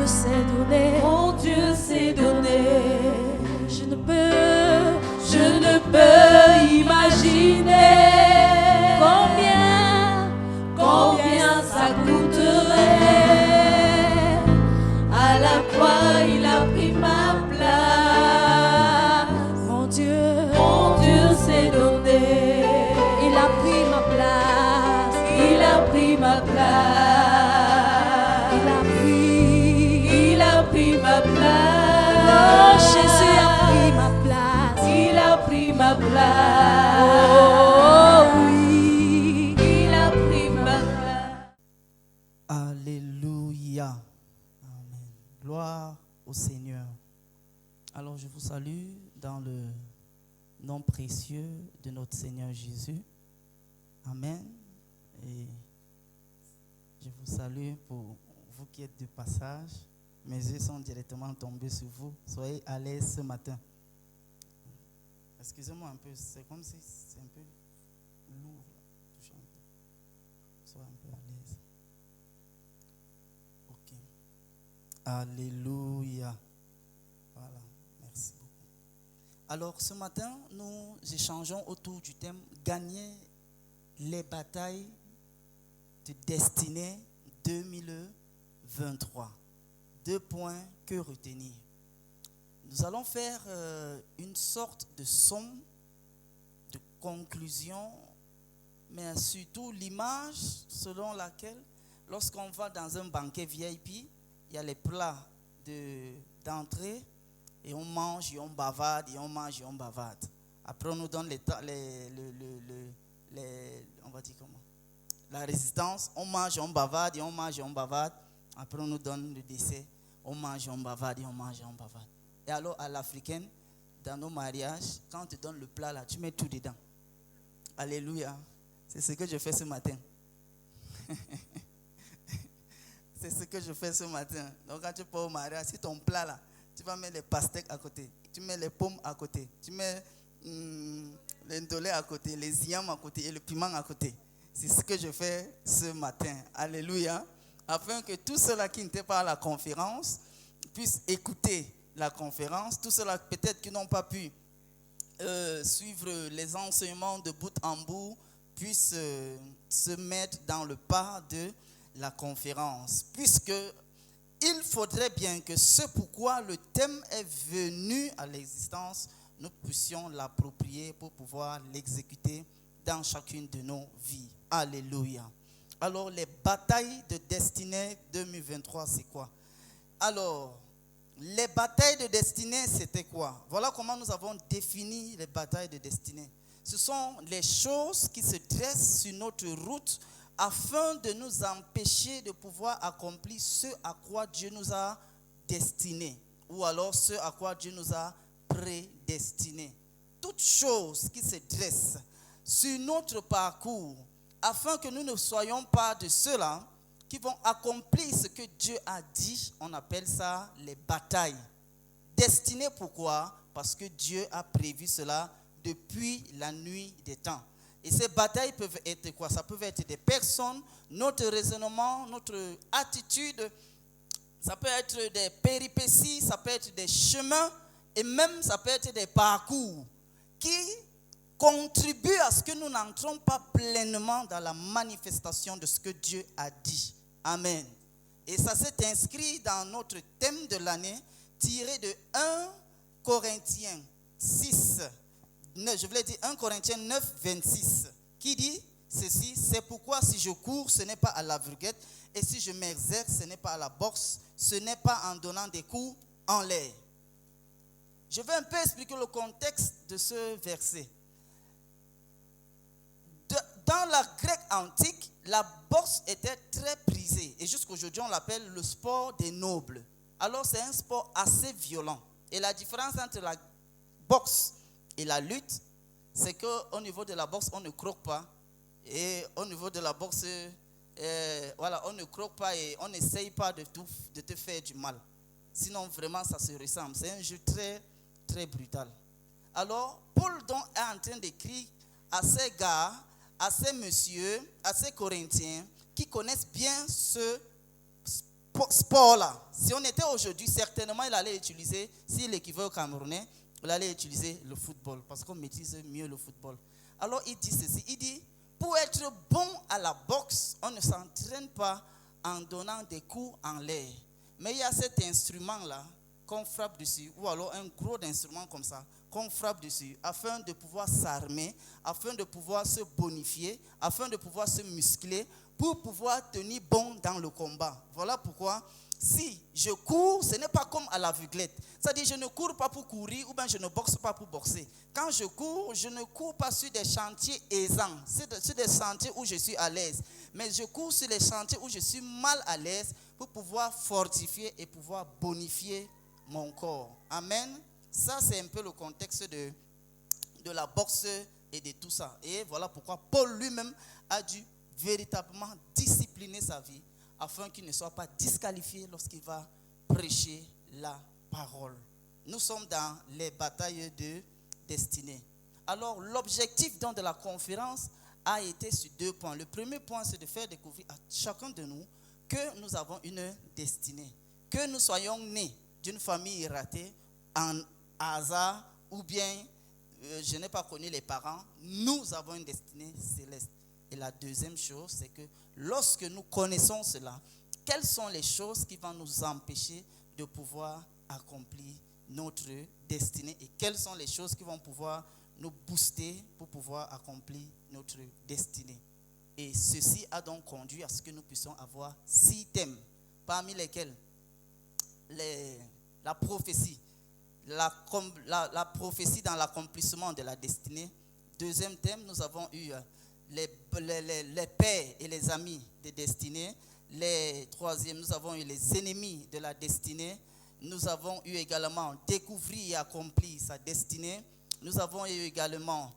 Dieu s'est donné. Mon Dieu s'est donné. Je ne peux imaginer combien ça coûterait. À la croix, il a pris ma place. Mon Dieu s'est donné. il a pris ma place. Il a pris ma place. Il a pris ma place. Oh, Jésus a pris ma place. Il a pris ma place. Oh oui. Il a pris ma place. Alléluia. Amen. Gloire au Seigneur. Alors je vous salue dans le nom précieux de notre Seigneur Jésus. Amen. Et je vous salue pour vous qui êtes de passage. Mes yeux sont directement tombés sur vous. Soyez à l'aise ce matin. Excusez-moi un peu, c'est comme si c'est un peu lourd. Touchez un peu. Soyez un peu à l'aise. Ok. Alléluia. Voilà, merci beaucoup. Alors ce matin, nous échangeons autour du thème Gagner les batailles de destinée 2023. 2 points que retenir. Nous allons faire une sorte de somme, de conclusion, mais surtout l'image selon laquelle, lorsqu'on va dans un banquet VIP, il y a les plats d'entrée et on mange et on bavarde et on mange et on bavarde. Après, on nous donne on va dire comment? La résistance, on mange et on bavarde et on mange et on bavarde. Après, on nous donne le dessert, on mange et on bavarde et on mange et on bavarde. Et alors, à l'africaine, dans nos mariages, quand on te donne le plat là, tu mets tout dedans. Alléluia. C'est ce que je fais ce matin. C'est ce que je fais ce matin. Donc, quand tu pars au mariage, si ton plat là, tu vas mettre les pastèques à côté, tu mets les pommes à côté, tu mets les ndolé à côté, les yams à côté et le piment à côté. C'est ce que je fais ce matin. Alléluia. Afin que tous ceux-là qui n'étaient pas à la conférence puissent écouter la conférence. Tous ceux-là peut-être qui n'ont pas pu suivre les enseignements de bout en bout puissent se mettre dans le pas de la conférence. Puisque il faudrait bien que ce pourquoi le thème est venu à l'existence, nous puissions l'approprier pour pouvoir l'exécuter dans chacune de nos vies. Alléluia. Alors, les batailles de destinée 2023, c'est quoi? Alors, les batailles de destinée, c'était quoi? Voilà comment nous avons défini les batailles de destinée. Ce sont les choses qui se dressent sur notre route afin de nous empêcher de pouvoir accomplir ce à quoi Dieu nous a destinés, ou alors ce à quoi Dieu nous a prédestinés. Toutes choses qui se dressent sur notre parcours afin que nous ne soyons pas de ceux-là qui vont accomplir ce que Dieu a dit, on appelle ça les batailles. Destinées pourquoi? Parce que Dieu a prévu cela depuis la nuit des temps. Et ces batailles peuvent être quoi? Ça peut être des personnes, notre raisonnement, notre attitude, ça peut être des péripéties, ça peut être des chemins et même ça peut être des parcours qui contribuent à ce que nous n'entrons pas pleinement dans la manifestation de ce que Dieu a dit. Amen. Et ça s'est inscrit dans notre thème de l'année tiré de 1 Corinthiens 6. Je voulais dire 1 Corinthiens 9, 26, qui dit ceci: c'est pourquoi si je cours, ce n'est pas à l'aveuglette, et si je m'exerce, ce n'est pas à la boxe, ce n'est pas en donnant des coups en l'air. Je vais un peu expliquer le contexte de ce verset. Dans la Grèce antique, la boxe était très prisée, et jusqu'aujourd'hui on l'appelle le sport des nobles. Alors c'est un sport assez violent, et la différence entre la boxe et la lutte, c'est qu'au niveau de la boxe, on ne croque pas. Et au niveau de la boxe, on ne croque pas et on n'essaye pas de te faire du mal. Sinon, vraiment, ça se ressemble. C'est un jeu très, très brutal. Alors, Paul donc est en train d'écrire à ces gars, à ces messieurs, à ces Corinthiens, qui connaissent bien ce sport-là, si on était aujourd'hui, certainement il allait utiliser, s'il équivaut au Camerounais, il allait utiliser le football, parce qu'on maîtrise mieux le football. Alors il dit ceci, il dit, pour être bon à la boxe, on ne s'entraîne pas en donnant des coups en l'air. Mais il y a cet instrument-là qu'on frappe dessus, ou alors un gros instrument comme ça, qu'on frappe dessus, afin de pouvoir s'armer, afin de pouvoir se bonifier, afin de pouvoir se muscler, pour pouvoir tenir bon dans le combat. Voilà pourquoi, si je cours, ce n'est pas comme à l'aveuglette. C'est-à-dire, je ne cours pas pour courir, ou bien je ne boxe pas pour boxer. Quand je cours, je ne cours pas sur des chantiers aisants, sur des chantiers où je suis à l'aise. Mais je cours sur les chantiers où je suis mal à l'aise, pour pouvoir fortifier et pouvoir bonifier mon corps. Amen. Ça, c'est un peu le contexte de la boxe et de tout ça. Et voilà pourquoi Paul lui-même a dû véritablement discipliner sa vie afin qu'il ne soit pas disqualifié lorsqu'il va prêcher la parole. Nous sommes dans les batailles de destinée. Alors, l'objectif donc de la conférence a été sur 2 points. Le premier point, c'est de faire découvrir à chacun de nous que nous avons une destinée. Que nous soyons nés d'une famille ratée, en hasard, ou bien je n'ai pas connu les parents, nous avons une destinée céleste. Et la deuxième chose, c'est que lorsque nous connaissons cela, quelles sont les choses qui vont nous empêcher de pouvoir accomplir notre destinée et quelles sont les choses qui vont pouvoir nous booster pour pouvoir accomplir notre destinée. Et ceci a donc conduit à ce que nous puissions avoir 6 thèmes, parmi lesquels la prophétie, la prophétie dans l'accomplissement de la destinée. Deuxième thème, nous avons eu les pères et les amis de destinée. Troisième, nous avons eu les ennemis de la destinée. Nous avons eu également découvrir et accomplir sa destinée. Nous avons eu également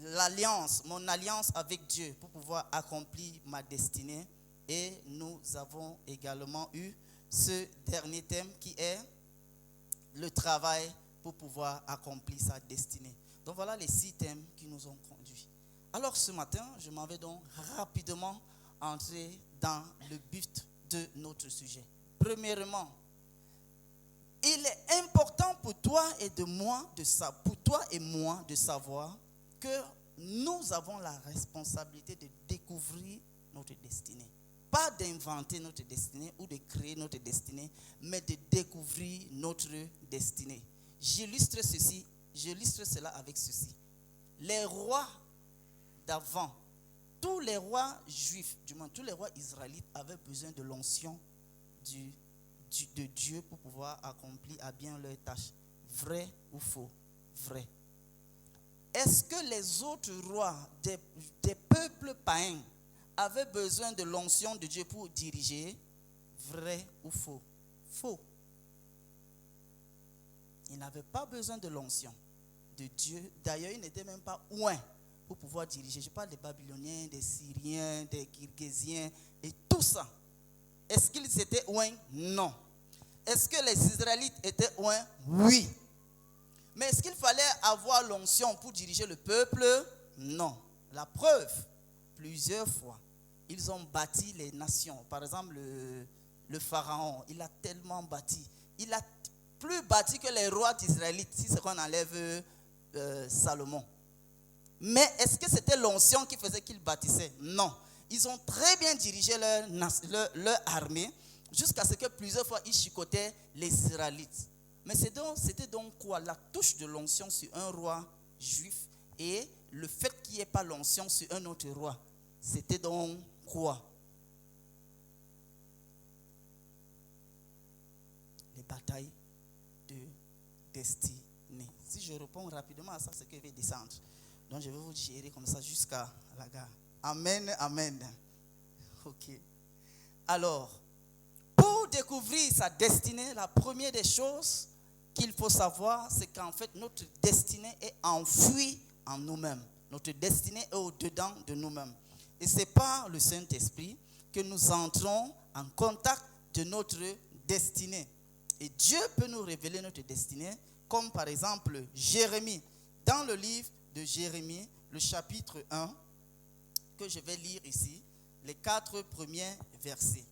l'alliance, mon alliance avec Dieu pour pouvoir accomplir ma destinée. Et nous avons également eu ce dernier thème qui est le travail pour pouvoir accomplir sa destinée. Donc voilà les 6 thèmes qui nous ont conduits. Alors ce matin, je m'en vais donc rapidement entrer dans le but de notre sujet. Premièrement, il est important pour toi et moi de savoir que nous avons la responsabilité de découvrir notre destinée. Pas d'inventer notre destinée ou de créer notre destinée, mais de découvrir notre destinée. J'illustre cela avec ceci. Les rois d'avant, tous les rois juifs, du moins tous les rois israélites avaient besoin de l'onction de Dieu pour pouvoir accomplir à bien leur tâche. Vrai ou faux? Vrai. Est-ce que les autres rois des peuples païens avaient besoin de l'onction de Dieu pour diriger? Vrai ou faux? Faux. Ils n'avaient pas besoin de l'onction de Dieu. D'ailleurs, ils n'étaient même pas oints pour pouvoir diriger. Je parle des Babyloniens, des Syriens, des Kirghésiens et tout ça. Est-ce qu'ils étaient oints? Non. Est-ce que les Israélites étaient oints? Oui. Mais est-ce qu'il fallait avoir l'onction pour diriger le peuple? Non. La preuve, plusieurs fois, ils ont bâti les nations. Par exemple, le Pharaon, il a tellement bâti. Il a plus bâti que les rois d'Israélites, si c'est qu'on enlève Salomon. Mais est-ce que c'était l'onction qui faisait qu'ils bâtissaient? Non. Ils ont très bien dirigé leur armée jusqu'à ce que plusieurs fois ils chicotaient les Israélites. Mais c'était donc quoi? La touche de l'onction sur un roi juif et le fait qu'il n'y ait pas l'onction sur un autre roi. C'était donc quoi? Les batailles de destinée. Si je réponds rapidement à ça, c'est que je vais descendre. Donc je vais vous gérer comme ça jusqu'à la gare. Amen, amen. Ok. Alors, pour découvrir sa destinée, la première des choses qu'il faut savoir, c'est qu'en fait, notre destinée est enfouie en nous-mêmes. Notre destinée est au-dedans de nous-mêmes. Et c'est par le Saint-Esprit que nous entrons en contact de notre destinée. Et Dieu peut nous révéler notre destinée, comme par exemple Jérémie. Dans le livre de Jérémie, le chapitre 1, que je vais lire ici, les 4 premiers versets.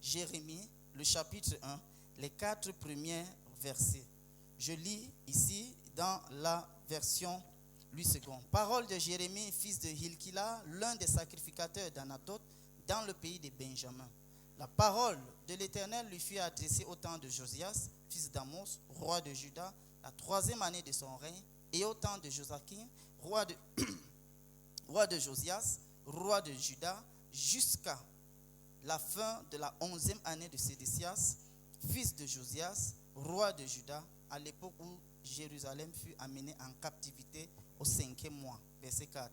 Jérémie, le chapitre 1, les 4 premiers versets. Je lis ici dans la version Louis II. Parole de Jérémie, fils de Hilkila, l'un des sacrificateurs d'Anatote, dans le pays de Benjamin. La parole de l'Éternel lui fut adressée au temps de Josias, fils d'Amos, roi de Juda, la 3e année de son règne, et au temps de Josakim, roi de Josias, roi de Juda, jusqu'à la fin de la 11e année de Sédécias, fils de Josias, roi de Juda, à l'époque où Jérusalem fut amenée en captivité au 5e mois. Verset 4.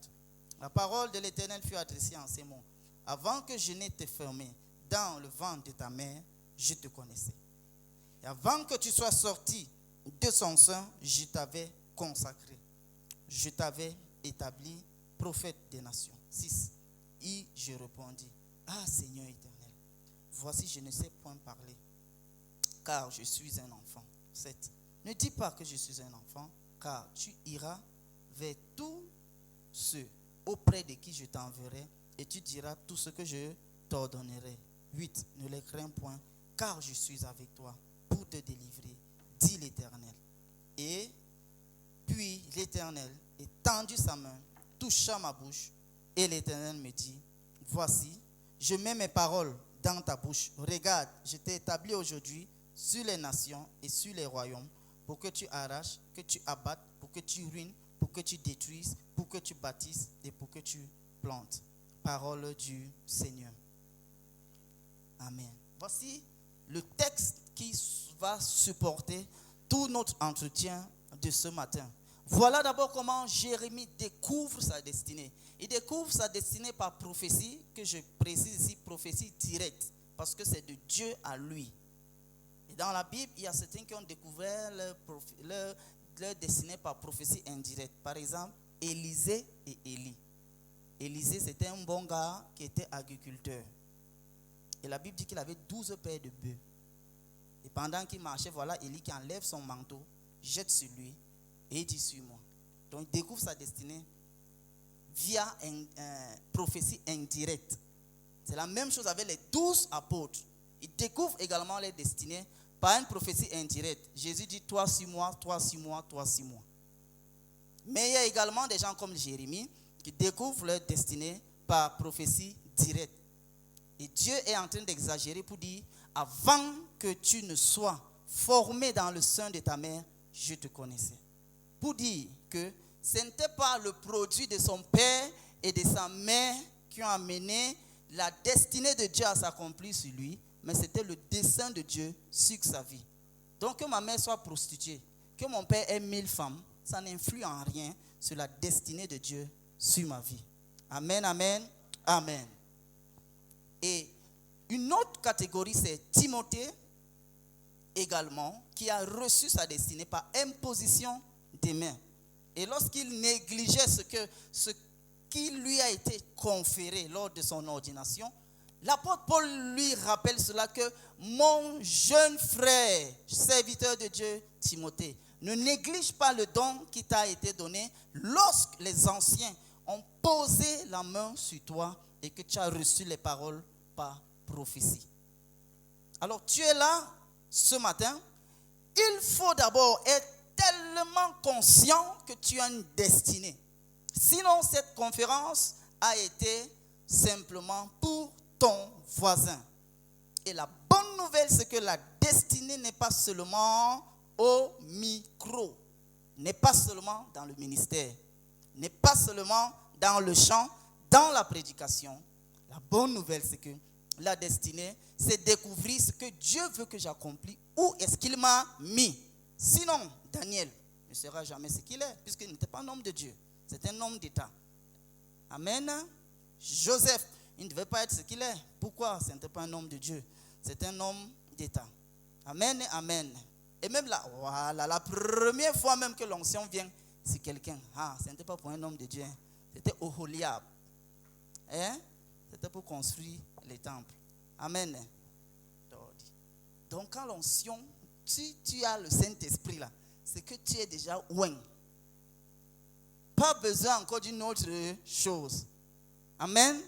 La parole de l'Éternel fut adressée en ces mots. Avant que je n'ai te formé dans le ventre de ta mère, je te connaissais. Et avant que tu sois sorti de son sein, je t'avais consacré. Je t'avais établi prophète des nations. 6. Et je répondis, ah Seigneur éternel, voici je ne sais point parler, car je suis un enfant. 7. Ne dis pas que je suis un enfant, car tu iras vers tous ceux auprès de qui je t'enverrai, et tu diras tout ce que je t'ordonnerai. 8. Ne les crains point, car je suis avec toi pour te délivrer, dit l'Éternel. Et puis l'Éternel étendit sa main, toucha ma bouche, et l'Éternel me dit, voici, je mets mes paroles dans ta bouche. Regarde, je t'ai établi aujourd'hui sur les nations et sur les royaumes, pour que tu arraches, que tu abattes, pour que tu ruines, pour que tu détruises, pour que tu bâtisses et pour que tu plantes. Parole du Seigneur. Amen. Voici le texte qui va supporter tout notre entretien de ce matin. Voilà d'abord comment Jérémie découvre sa destinée. Il découvre sa destinée par prophétie, que je précise ici, prophétie directe, parce que c'est de Dieu à lui. Et dans la Bible, il y a certains qui ont découvert leur destinée par prophétie indirecte. Par exemple, Élisée et Élie. Élisée, c'était un bon gars qui était agriculteur. Et la Bible dit qu'il avait 12 paires de bœufs. Et pendant qu'il marchait, voilà Élie qui enlève son manteau, jette sur lui et il dit, suis-moi. Donc il découvre sa destinée via une prophétie indirecte. C'est la même chose avec les 12 apôtres. Ils découvrent également leur destinée par une prophétie indirecte. Jésus dit, toi suis-moi, toi suis-moi, toi suis-moi. Mais il y a également des gens comme Jérémie qui découvrent leur destinée par prophétie directe. Et Dieu est en train d'exagérer pour dire, avant que tu ne sois formé dans le sein de ta mère, je te connaissais. Pour dire que ce n'était pas le produit de son père et de sa mère qui ont amené la destinée de Dieu à s'accomplir sur lui, mais c'était le dessein de Dieu sur sa vie. Donc que ma mère soit prostituée, que mon père ait 1000 femmes, ça n'influe en rien sur la destinée de Dieu sur ma vie. Amen, amen, amen. Et une autre catégorie, c'est Timothée également, qui a reçu sa destinée par imposition des mains. Et lorsqu'il négligeait ce qui lui a été conféré lors de son ordination, l'apôtre Paul lui rappelle cela, que mon jeune frère, serviteur de Dieu, Timothée, ne néglige pas le don qui t'a été donné lorsque les anciens ont posé la main sur toi et que tu as reçu les paroles par prophétie. Alors tu es là ce matin, il faut d'abord être tellement conscient que tu as une destinée. Sinon, cette conférence a été simplement pour ton voisin. Et la bonne nouvelle, c'est que la destinée n'est pas seulement au micro, n'est pas seulement dans le ministère, n'est pas seulement dans le chant, dans la prédication. La bonne nouvelle, c'est que la destinée, c'est découvrir ce que Dieu veut que j'accomplis, où est-ce qu'il m'a mis. Sinon, Daniel ne sera jamais ce qu'il est, puisqu'il n'était pas un homme de Dieu, c'est un homme d'État. Amen. Joseph, il ne devait pas être ce qu'il est. Pourquoi? Ce n'était pas un homme de Dieu, c'est un homme d'État. Amen, amen. Et même là, voilà, la première fois même que l'onction vient, c'est quelqu'un. Ce n'était pas pour un homme de Dieu, c'était Oholiab. C'était pour construire les temples. Amen. Donc quand l'onction, tu as le Saint-Esprit là, c'est que tu es déjà ouin. Pas besoin encore d'une autre chose. Amen.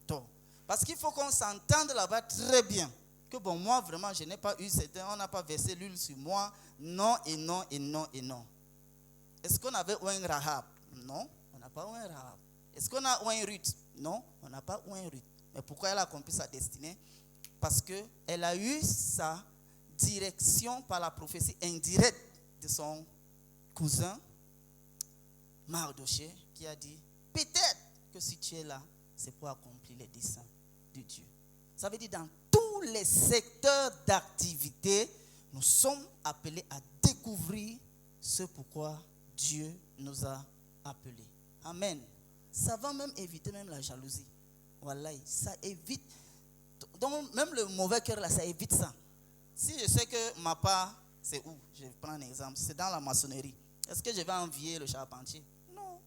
Donc, parce qu'il faut qu'on s'entende là-bas très bien. Que bon, moi, vraiment, je n'ai pas eu on n'a pas versé l'huile sur moi. Non, et non, et non, et non. Est-ce qu'on avait un Rahab? Non, on n'a pas un Rahab. Est-ce qu'on a un Ruth? Non, on n'a pas un Ruth. Mais pourquoi elle a accompli sa destinée? Parce qu'elle a eu sa direction par la prophétie indirecte de son cousin Mardoché, qui a dit, peut-être que si tu es là, c'est pour accomplir les desseins de Dieu. Ça veut dire dans tous les secteurs d'activité, nous sommes appelés à découvrir ce pourquoi Dieu nous a appelés. Amen. Ça va même éviter même la jalousie. Voilà, ça évite. Donc même le mauvais cœur là, ça évite ça. Si je sais que ma part, c'est où? Je prends un exemple, c'est dans la maçonnerie. Est-ce que je vais envier le charpentier? Non.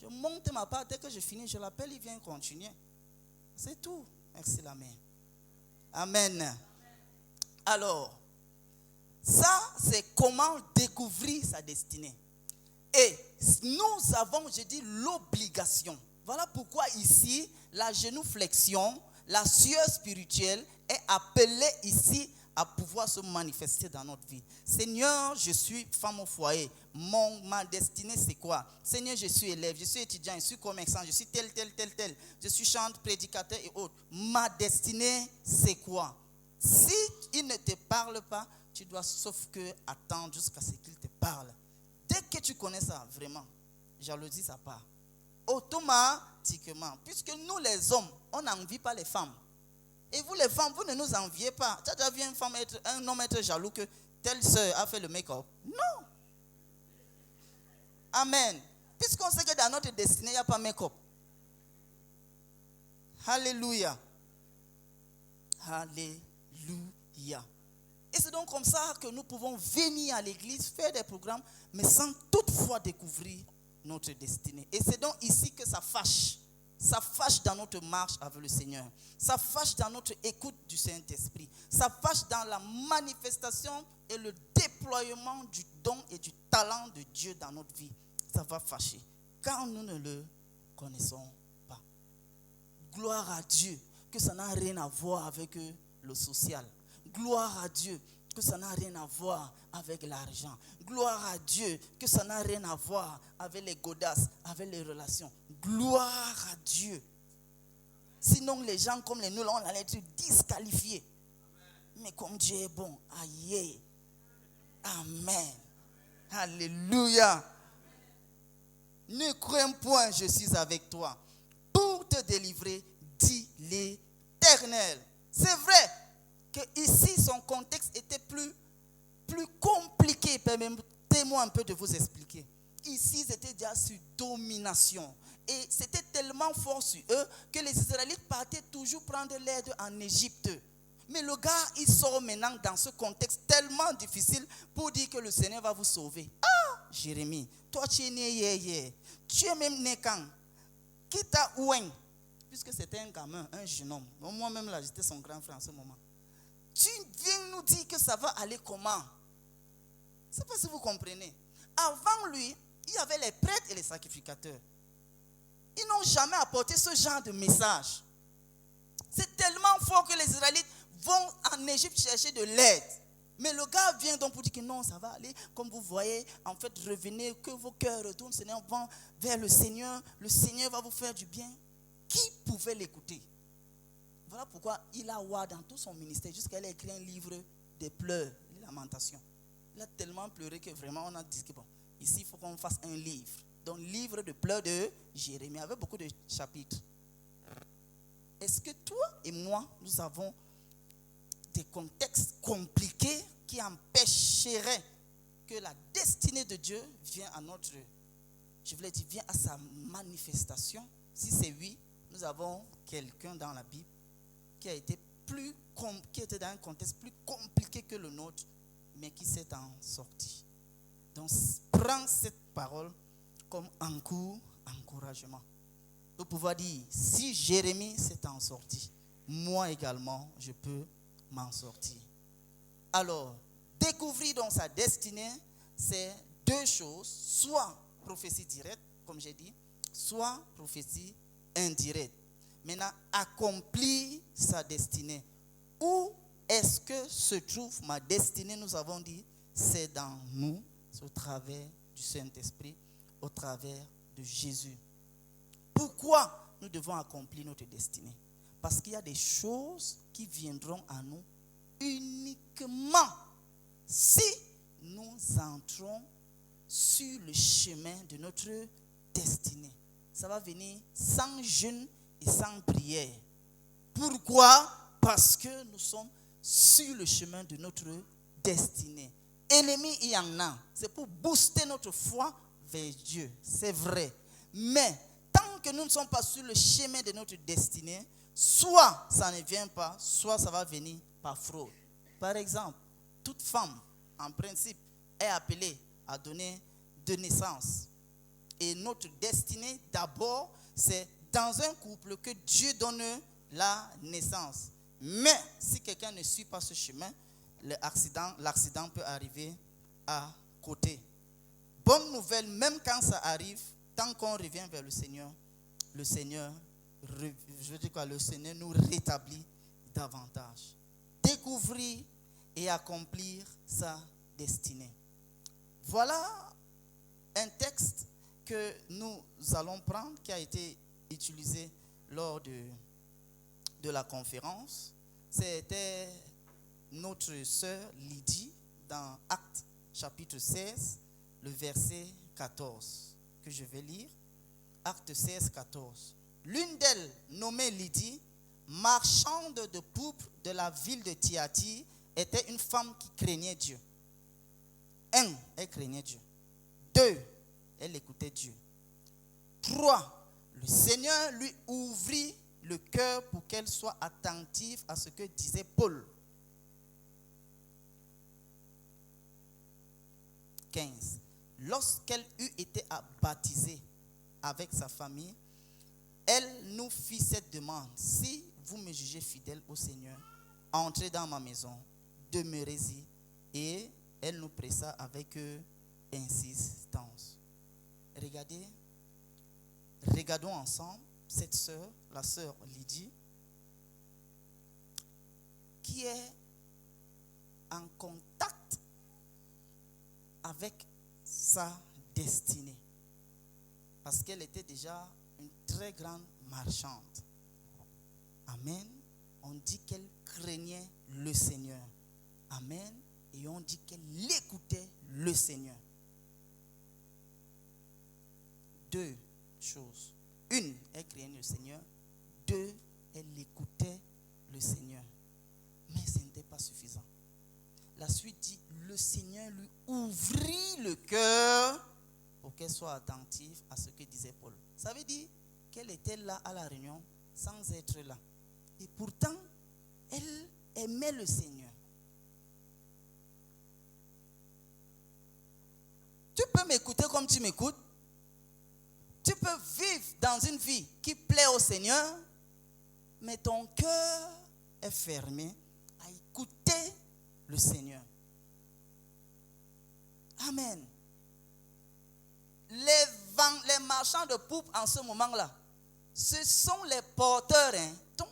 Je monte ma part, dès que je finis, je l'appelle, il vient continuer. C'est tout. Merci la mère. Amen. Alors, ça, c'est comment découvrir sa destinée. Et nous avons, je dis, l'obligation. Voilà pourquoi ici, la genuflexion, la sueur spirituelle est appelée ici à pouvoir se manifester dans notre vie. Seigneur, je suis femme au foyer. Ma destinée, c'est quoi? Seigneur, je suis élève, je suis étudiant, je suis commerçant, je suis tel. Je suis chanteur, prédicateur et autres. Ma destinée, c'est quoi? Si il ne te parle pas, tu dois sauf que attendre jusqu'à ce qu'il te parle. Dès que tu connais ça, vraiment, jalousie, ça part. Automatiquement, puisque nous les hommes, on n'envie pas les femmes. Et vous les femmes, vous ne nous enviez pas. Tu as déjà vu un homme être jaloux que telle soeur a fait le make-up? Non. Amen. Puisqu'on sait que dans notre destinée, il n'y a pas make-up. Alléluia. Alléluia. Et c'est donc comme ça que nous pouvons venir à l'église, faire des programmes, mais sans toutefois découvrir notre destinée. Et c'est donc ici que ça fâche. Ça fâche dans notre marche avec le Seigneur. Ça fâche dans notre écoute du Saint-Esprit. Ça fâche dans la manifestation et le déploiement du don et du talent de Dieu dans notre vie. Ça va fâcher quand nous ne le connaissons pas. Gloire à Dieu que ça n'a rien à voir avec le social. Gloire à Dieu que ça n'a rien à voir avec l'argent. Gloire à Dieu que ça n'a rien à voir avec les godasses, avec les relations. Gloire à Dieu. Sinon, les gens comme les nuls, on allait être disqualifiés. Mais comme Dieu est bon, aïe. Amen. Alléluia. Ne crains point, je suis avec toi. Pour te délivrer, dit l'Éternel. C'est vrai que ici, son contexte était plus compliqué. Permettez-moi un peu de vous expliquer. Ici, c'était déjà sur domination. Et c'était tellement fort sur eux que les Israélites partaient toujours prendre l'aide en Égypte. Mais le gars, il sort maintenant dans ce contexte tellement difficile pour dire que le Seigneur va vous sauver. Ah, Jérémie, toi tu es né hier. Tu es même né quand? Qui t'a ouin? Puisque c'était un gamin, un jeune homme. Moi-même là, j'étais son grand frère en ce moment. Tu viens nous dire que ça va aller comment? Je ne sais pas si vous comprenez. Avant lui, il y avait les prêtres et les sacrificateurs. Ils n'ont jamais apporté ce genre de message. C'est tellement fort que les Israélites vont en Égypte chercher de l'aide. Mais le gars vient donc pour dire que non, ça va aller. Comme vous voyez, en fait, revenez, que vos cœurs retournent, Seigneur, vont vers le Seigneur. Le Seigneur va vous faire du bien. Qui pouvait l'écouter? Voilà pourquoi il a oué dans tout son ministère jusqu'à il a écrit un livre de pleurs, de lamentations. Il a tellement pleuré que vraiment on a dit que bon, ici il faut qu'on fasse un livre. Donc livre de pleurs de Jérémie avec beaucoup de chapitres. Est-ce que toi et moi, nous avons des contextes compliqués qui empêcheraient que la destinée de Dieu vienne à notre, je voulais dire, vienne à sa manifestation? Si c'est oui, nous avons quelqu'un dans la Bible qui était dans un contexte plus compliqué que le nôtre, mais qui s'est en sorti. Donc, prends cette parole comme un encouragement. Pour pouvoir dire, si Jérémie s'est en sorti, moi également, je peux m'en sortir. Alors, découvrir donc sa destinée, c'est deux choses, soit prophétie directe, comme j'ai dit, soit prophétie indirecte. Maintenant, accomplir sa destinée. Où est-ce que se trouve ma destinée? Nous avons dit, c'est dans nous, c'est au travers du Saint-Esprit, au travers de Jésus. Pourquoi nous devons accomplir notre destinée? Parce qu'il y a des choses qui viendront à nous uniquement si nous entrons sur le chemin de notre destinée. Ça va venir sans jeûne et sans prière. Pourquoi? Parce que nous sommes sur le chemin de notre destinée. Ennemi, il y en a. C'est pour booster notre foi vers Dieu. C'est vrai. Mais tant que nous ne sommes pas sur le chemin de notre destinée, soit ça ne vient pas, soit ça va venir par fraude. Par exemple, toute femme, en principe, est appelée à donner de naissance. Et notre destinée, d'abord, c'est dans un couple que Dieu donne la naissance. Mais si quelqu'un ne suit pas ce chemin, l'accident peut arriver à côté. Bonne nouvelle, même quand ça arrive, tant qu'on revient vers le Seigneur nous rétablit davantage. Découvrir et accomplir sa destinée. Voilà un texte que nous allons prendre, qui a été utilisé lors de la conférence. C'était notre sœur Lydie dans Actes chapitre 16, le verset 14, que je vais lire. Actes 16, 14. L'une d'elles, nommée Lydie, marchande de pourpre de la ville de Thyatire, était une femme qui craignait Dieu. 1, elle craignait Dieu. 2, elle écoutait Dieu. 3, le Seigneur lui ouvrit le cœur pour qu'elle soit attentive à ce que disait Paul. 15. Lorsqu'elle eut été baptisée avec sa famille, elle nous fit cette demande: si vous me jugez fidèle au Seigneur, entrez dans ma maison, demeurez-y. Et elle nous pressa avec insistance. Regardons ensemble cette sœur, la sœur Lydie, qui est en contact avec sa destinée. Parce qu'elle était déjà une très grande marchande. Amen. On dit qu'elle craignait le Seigneur. Amen. Et on dit qu'elle écoutait le Seigneur. 2 choses. 1, elle craignait le Seigneur. 2, elle écoutait le Seigneur. Mais ce n'était pas suffisant. La suite dit, le Seigneur lui ouvrit le cœur pour qu'elle soit attentive à ce que disait Paul. Ça veut dire qu'elle était là à la réunion sans être là. Et pourtant, elle aimait le Seigneur. Tu peux m'écouter comme tu m'écoutes. Tu peux vivre dans une vie qui plaît au Seigneur, mais ton cœur est fermé à écouter le Seigneur. Amen. Les marchands de pourpre en ce moment-là, ce sont les porteurs. Donc,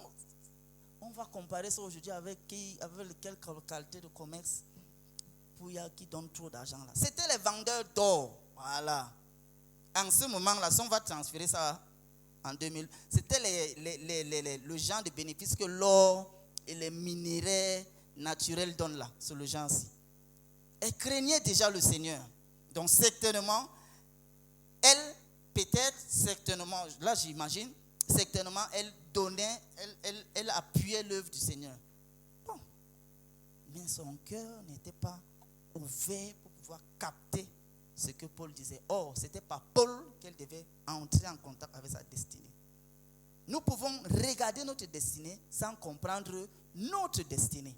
on va comparer ça aujourd'hui avec quelle qualité de commerce qui donne trop d'argent là. C'était les vendeurs d'or. Voilà. En ce moment-là, si on va transférer ça en 2000, c'était le genre de bénéfices que l'or et les minéraux naturels donnent là. C'est le genre-ci. Elle craignait déjà le Seigneur. Donc certainement, elle, peut-être, certainement, là j'imagine, certainement, elle donnait, elle appuyait l'œuvre du Seigneur. Bon. Mais son cœur n'était pas ouvert pour pouvoir capter ce que Paul disait. Or, c'était par Paul qu'elle devait entrer en contact avec sa destinée. Nous pouvons regarder notre destinée sans comprendre notre destinée.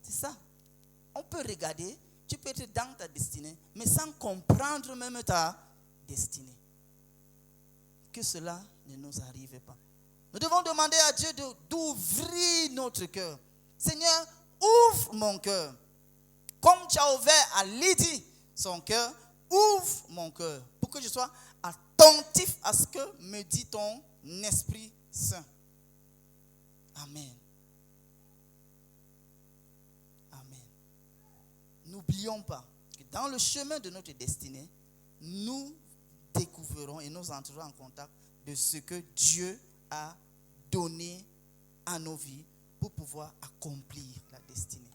C'est ça. On peut regarder, tu peux être dans ta destinée, mais sans comprendre même ta destinée. Que cela ne nous arrive pas. Nous devons demander à Dieu d'ouvrir notre cœur. Seigneur, ouvre mon cœur. Comme tu as ouvert à Lydie son cœur, ouvre mon cœur pour que je sois attentif à ce que me dit ton Esprit Saint. Amen. n'oublions pas que dans le chemin de notre destinée, nous découvrirons et nous entrerons en contact de ce que Dieu a donné à nos vies pour pouvoir accomplir la destinée.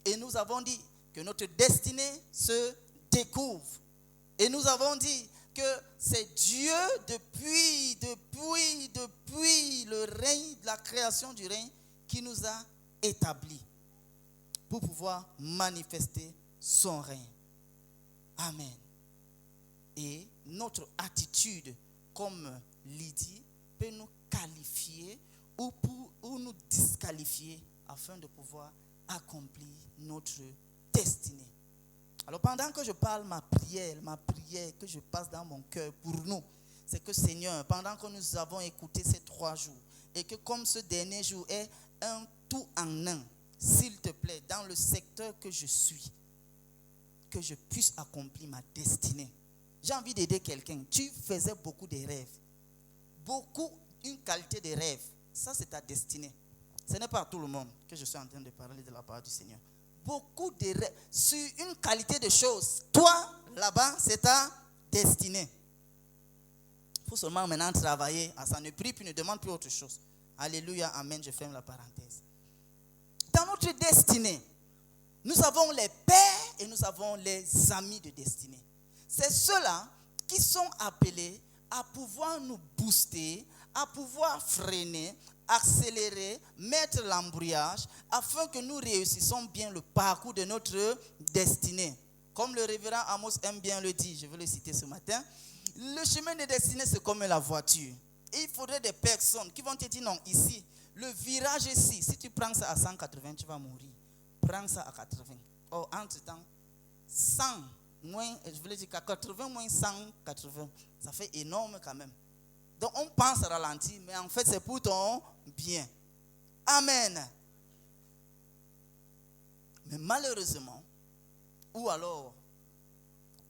Et nous avons dit que notre destinée se découvre. Et nous avons dit que c'est Dieu depuis le règne, la création du règne, qui nous a établis pour pouvoir manifester son règne. Amen. Et notre attitude, comme Lydie, peut nous qualifier ou nous disqualifier afin de pouvoir accomplir notre destinée. Alors pendant que je parle, ma prière que je passe dans mon cœur pour nous, c'est que Seigneur, pendant que nous avons écouté ces 3 jours, et que comme ce dernier jour est un tout en un, s'il te plaît, dans le secteur que je suis, que je puisse accomplir ma destinée. J'ai envie d'aider quelqu'un. Tu faisais beaucoup de rêves. Une qualité de rêve. Ça, c'est ta destinée. Ce n'est pas à tout le monde que je suis en train de parler de la parole du Seigneur. Beaucoup de rêves sur une qualité de choses. Toi, là-bas, c'est ta destinée. Il faut seulement maintenant travailler. Ça ne prie plus, ne demande plus autre chose. Alléluia, amen, je ferme la parenthèse. Dans notre destinée, nous avons les pères et nous avons les amis de destinée. C'est ceux-là qui sont appelés à pouvoir nous booster, à pouvoir freiner, accélérer, mettre l'embrayage, afin que nous réussissions bien le parcours de notre destinée. Comme le révérend Amos aime bien le dire, je vais le citer ce matin, le chemin de destinée, c'est comme la voiture. Et il faudrait des personnes qui vont te dire, non, ici, le virage ici, si tu prends ça à 180, tu vas mourir. Prends ça à 80. Oh, entre-temps, 100 moins, je voulais dire 80 moins 180, ça fait énorme quand même. Donc on pense ralentir, mais en fait c'est pour ton bien. Amen. Mais malheureusement, ou alors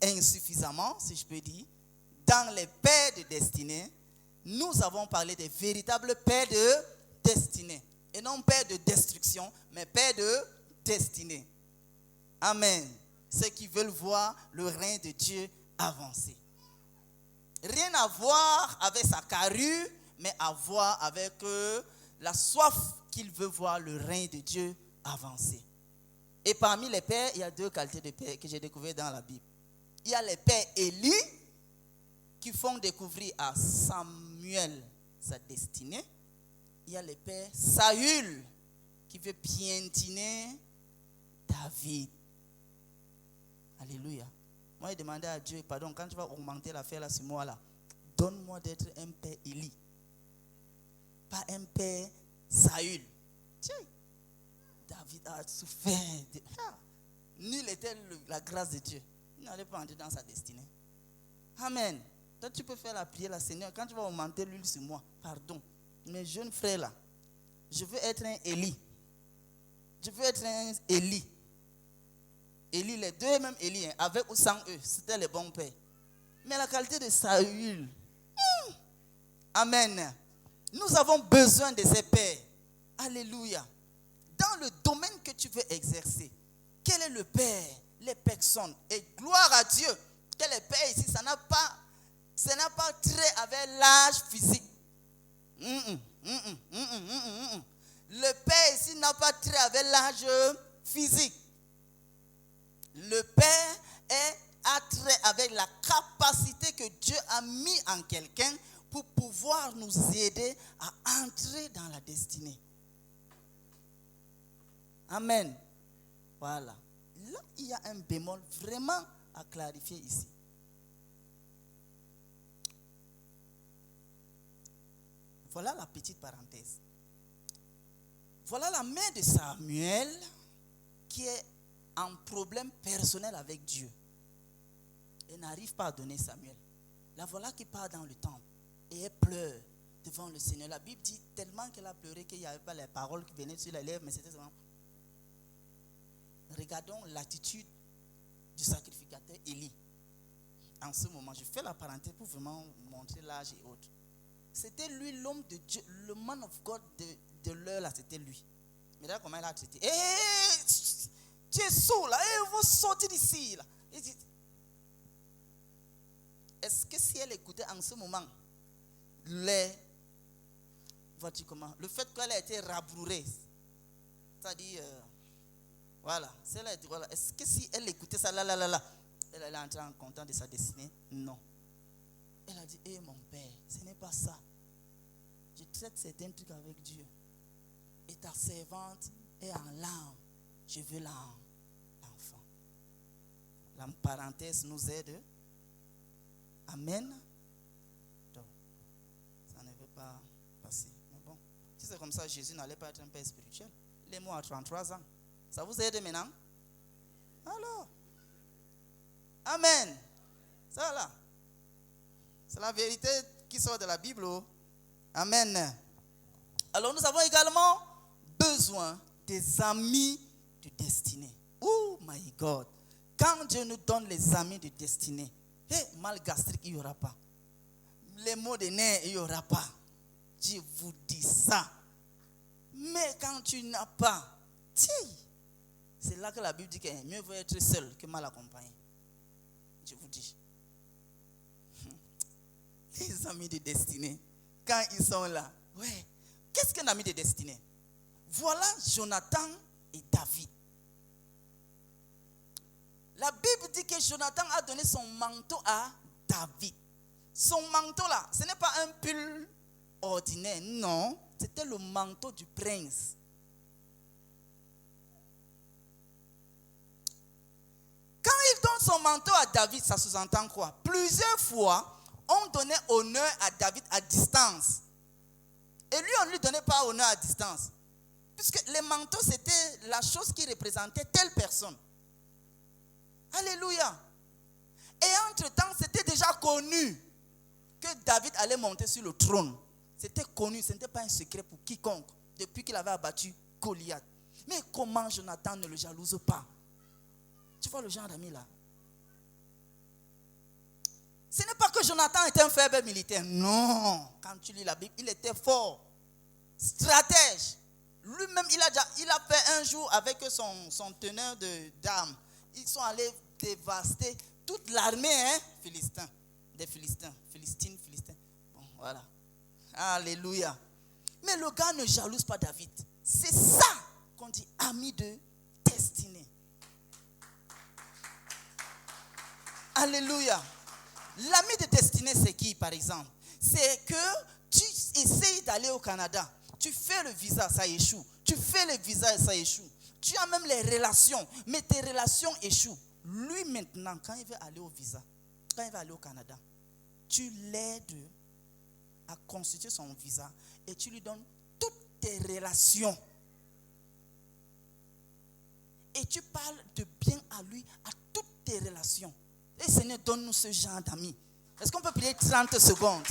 insuffisamment, si je peux dire, dans les paix de destinée, nous avons parlé des véritables paix de destinée. Et non paix de destruction, mais paix de destinée. Amen. Ceux qui veulent voir le règne de Dieu avancer. Rien à voir avec sa carrure, mais à voir avec la soif qu'il veut voir le règne de Dieu avancer. Et parmi les pères, il y a 2 qualités de pères que j'ai découvertes dans la Bible. Il y a les pères Élie qui font découvrir à Samuel sa destinée. Il y a les pères Saül qui veut piétiner David. Alléluia. Moi, j'ai demandé à Dieu, pardon, quand tu vas augmenter l'affaire là, sur moi là, donne-moi d'être un père Élie. Pas un père Saül. Tiens, David a souffert. Nul était la grâce de Dieu. Il n'allait pas entrer dans sa destinée. Amen. Toi, tu peux faire la prière là, Seigneur, quand tu vas augmenter l'huile sur moi, pardon. Mes jeunes frères là, je veux être un Élie. Je veux être un Élie. Élie, les 2 même Élie, hein, avec ou sans eux, c'était les bons pères. Mais la qualité de Saül, amen. Nous avons besoin de ces pères. Alléluia. Dans le domaine que tu veux exercer, quel est le père, les personnes, et gloire à Dieu, que les pères ici, ça n'a pas trait avec l'âge physique. Le père ici n'a pas trait avec l'âge physique. Le père a trait avec la capacité que Dieu a mis en quelqu'un pour pouvoir nous aider à entrer dans la destinée. Amen. Voilà. Là, il y a un bémol vraiment à clarifier ici. Voilà la petite parenthèse. Voilà la mère de Samuel qui est en problème personnel avec Dieu. Elle n'arrive pas à donner Samuel. La voilà qui part dans le temple et elle pleure devant le Seigneur. La Bible dit tellement qu'elle a pleuré qu'il n'y avait pas les paroles qui venaient sur les lèvres, mais c'était vraiment... Regardons l'attitude du sacrificateur Élie. En ce moment, je fais la parenthèse pour vraiment montrer l'âge et autres. C'était lui l'homme de Dieu, le man of God de l'heure là, c'était lui. Mais là, comment il a traité? Tu es saoul là, il faut sortir d'ici là. Il dit, est-ce que si elle écoutait en ce moment vois-tu comment, le fait qu'elle a été rabrourée, c'est-à-dire, voilà, voilà, est-ce que si elle écoutait ça, elle allait entrer en contact de sa destinée? Non. Elle a dit, mon père, ce n'est pas ça. Je traite certains trucs avec Dieu. Et ta servante est en larmes. Je veux l'enfant. La parenthèse nous aide. Amen. Donc, ça ne veut pas passer. Mais bon, si c'est comme ça, Jésus n'allait pas être un père spirituel. Il est mort à 33 ans. Ça vous aide maintenant? Alors, amen. Ça là, c'est la vérité qui sort de la Bible. Amen. Alors nous avons également besoin des amis de destinée. Oh my God. Quand Dieu nous donne les amis de destinée, mal gastrique, il n'y aura pas. Les maux de nez, il n'y aura pas. Je vous dis ça. Mais quand tu n'as pas, c'est là que la Bible dit qu'il mieux vaut être seul que mal accompagné. Je vous dis. Les amis de destinée, quand ils sont là, ouais. Qu'est-ce qu'un ami de destinée? Voilà Jonathan et David. La Bible dit que Jonathan a donné son manteau à David. Son manteau là, ce n'est pas un pull ordinaire, non. C'était le manteau du prince. Quand il donne son manteau à David, ça sous-entend quoi? Plusieurs fois, on donnait honneur à David à distance. Et lui, on ne lui donnait pas honneur à distance. Puisque les manteaux, c'était la chose qui représentait telle personne. Alléluia. Et entre-temps, c'était déjà connu que David allait monter sur le trône. C'était connu, ce n'était pas un secret pour quiconque, depuis qu'il avait abattu Goliath. Mais comment Jonathan ne le jalouse pas? Tu vois le genre d'ami là? Ce n'est pas que Jonathan était un faible militaire. Non. Quand tu lis la Bible, il était fort. Stratège. Lui-même, il a fait un jour avec son teneur d'armes. Ils sont allés dévaster toute l'armée Philistin. Des Philistins. Philistines. Bon, voilà. Alléluia. Mais le gars ne jalouse pas David. C'est ça qu'on dit ami de destinée. Alléluia. L'ami de destinée, c'est qui, par exemple? C'est que tu essayes d'aller au Canada. Tu fais le visa, ça échoue. Tu fais le visa, ça échoue. Tu as même les relations, mais tes relations échouent. Lui, maintenant, quand il veut aller au visa, quand il veut aller au Canada, tu l'aides à constituer son visa et tu lui donnes toutes tes relations. Et tu parles de bien à lui, à toutes tes relations. Et Seigneur, donne-nous ce genre d'amis. Est-ce qu'on peut prier 30 secondes?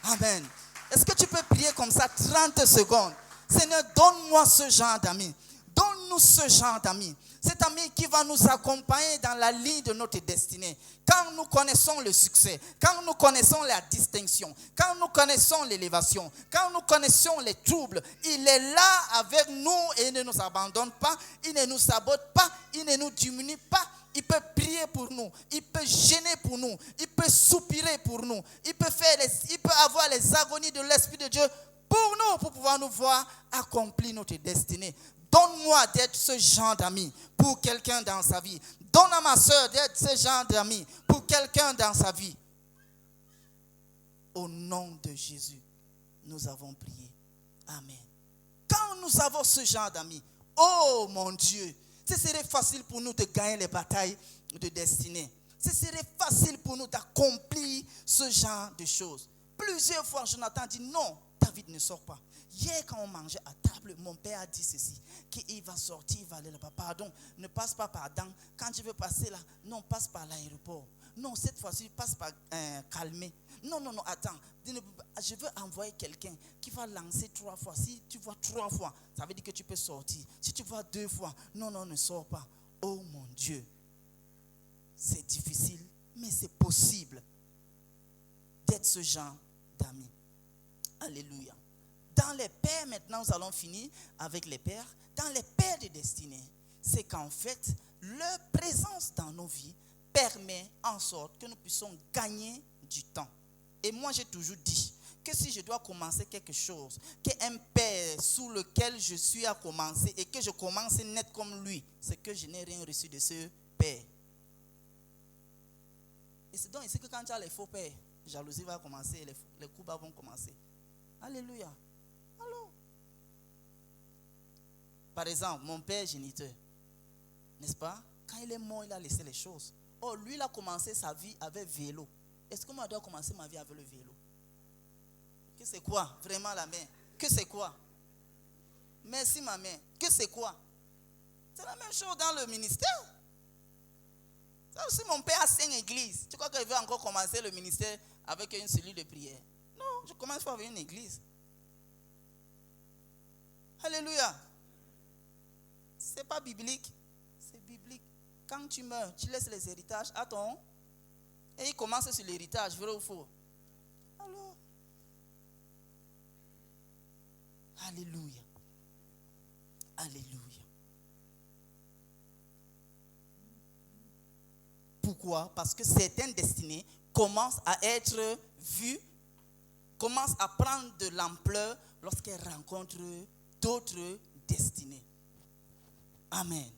Amen. Est-ce que tu peux prier comme ça 30 secondes? Seigneur, donne-moi ce genre d'amis. Donne-nous ce genre d'amis. Cet ami qui va nous accompagner dans la ligne de notre destinée. Quand nous connaissons le succès, quand nous connaissons la distinction, quand nous connaissons l'élévation, quand nous connaissons les troubles, il est là avec nous et il ne nous abandonne pas, il ne nous sabote pas, il ne nous diminue pas. Il peut prier pour nous, il peut gêner pour nous, il peut soupirer pour nous, il peut avoir les agonies de l'Esprit de Dieu pour nous, pour pouvoir nous voir accomplir notre destinée. Donne-moi d'être ce genre d'ami pour quelqu'un dans sa vie. Donne à ma soeur d'être ce genre d'ami pour quelqu'un dans sa vie. Au nom de Jésus, nous avons prié. Amen. Quand nous avons ce genre d'amis, oh mon Dieu, ce serait facile pour nous de gagner les batailles de destinée. Ce serait facile pour nous d'accomplir ce genre de choses. Plusieurs fois, Jonathan dit non, David ne sort pas. Hier, quand on mangeait à table, mon père a dit ceci, qu'il va sortir, il va aller là-bas. Pardon, ne passe pas par Dan. Quand tu veux passer là, non, passe par l'aéroport. Non, cette fois-ci, passe par Calmer. Non, attends. Je veux envoyer quelqu'un qui va lancer 3 fois. Si tu vois 3 fois, ça veut dire que tu peux sortir. Si tu vois 2 fois, non, ne sors pas. Oh mon Dieu, c'est difficile, mais c'est possible d'être ce genre d'amis. Alléluia. Dans les pères, maintenant, nous allons finir avec les pères. Dans les pères de destinée, c'est c'est qu'en fait, leur présence dans nos vies permet en sorte que nous puissions gagner du temps. Et moi, j'ai toujours dit que si je dois commencer quelque chose, qu'un père sous lequel je suis à commencer et que je commence net comme lui, c'est que je n'ai rien reçu de ce père. Et c'est donc ici que quand tu as les faux pères, la jalousie va commencer, les coups bas vont commencer. Alléluia. Alors, par exemple, mon père géniteur, n'est-ce pas? Quand il est mort, il a laissé les choses. Oh, lui, il a commencé sa vie avec vélo. Est-ce que moi, je dois commencer ma vie avec le vélo? Que c'est quoi? Vraiment la main. Que c'est quoi? Merci ma main. Que c'est quoi? C'est la même chose dans le ministère. Ça aussi, mon père a 5 églises. Tu crois qu'il veut encore commencer le ministère avec une cellule de prière? Non, je commence par avec une église. Alléluia. C'est pas biblique. C'est biblique. Quand tu meurs, tu laisses les héritages à ton... Et il commence sur l'héritage, vrai ou faux? Alors... Alléluia. Alléluia. Pourquoi? Parce que certaines destinées commencent à être vues, commencent à prendre de l'ampleur lorsqu'elles rencontrent d'autres destinées. Amen.